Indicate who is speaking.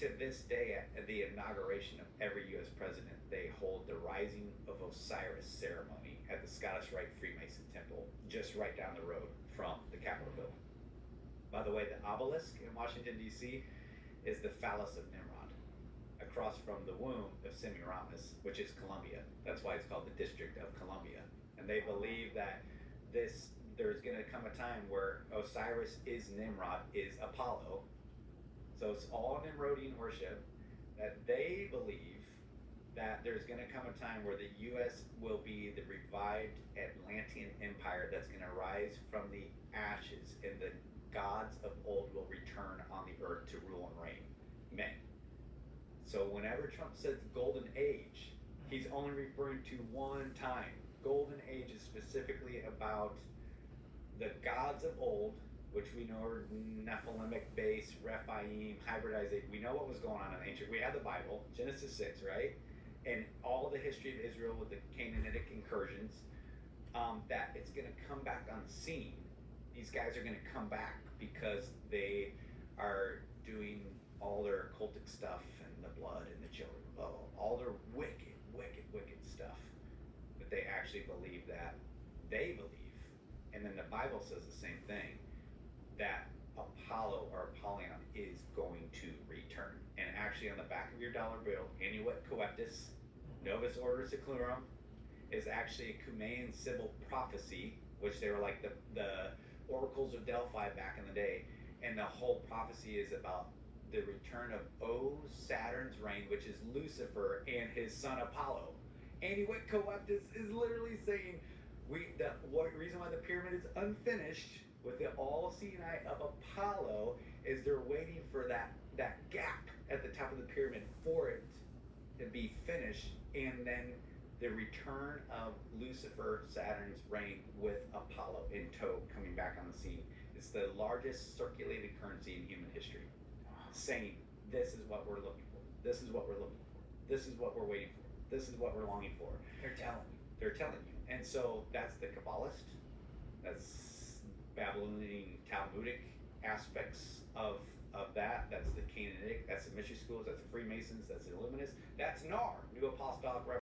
Speaker 1: to this day, at the inauguration of every U.S. president, they hold the Rising of Osiris ceremony at the Scottish Rite Freemason Temple, just right down the road from the Capitol building. By the way, the obelisk in Washington, D.C. is the phallus of Nimrod, across from the womb of Semiramis, which is Columbia. That's why it's called the District of Columbia. And they believe that there's going to come a time where Osiris is Nimrod, is Apollo. So it's all Nimrodian worship, that they believe that there's going to come a time where the U.S. will be the revived Atlantean empire that's going to rise from the ashes, and the gods of old will return on the earth to rule and reign men. So whenever Trump says golden age, he's only referring to one time. Golden age is specifically about the gods of old, which we know are Nephilimic base, Rephaim, hybridization. We know what was going on in ancient. We have the Bible, Genesis 6, right? And all the history of Israel with the Canaanitic incursions, that it's going to come back on the scene. These guys are going to come back because they are doing all their cultic stuff and the blood and the children, all their wicked, wicked, wicked stuff that they actually believe that they believe. And then the Bible says the same thing, that Apollo or Apollyon is going to return. And actually on the back of your dollar bill, Annuit Coeptus, Novus Ordo Seclorum, is actually a Cumaean Sibyl prophecy, which they were like the oracles of Delphi back in the day. And the whole prophecy is about the return of Saturn's reign, which is Lucifer and his son Apollo. Annuit Coeptus is literally saying, reason why the pyramid is unfinished with the all-seeing eye of Apollo is they're waiting for that gap at the top of the pyramid for it to be finished, and then the return of Lucifer, Saturn's reign, with Apollo in tow coming back on the scene. It's the largest circulated currency in human history, saying this is what we're looking for, this is what we're looking for, this is what we're waiting for, this is what we're longing for.
Speaker 2: They're telling you.
Speaker 1: They're telling you. And so that's the Kabbalist, that's Babylonian Talmudic aspects of that. That's the Canaanitic, that's the mystery schools, that's the Freemasons, that's the Illuminists, that's NAR, New Apostolic Revelation.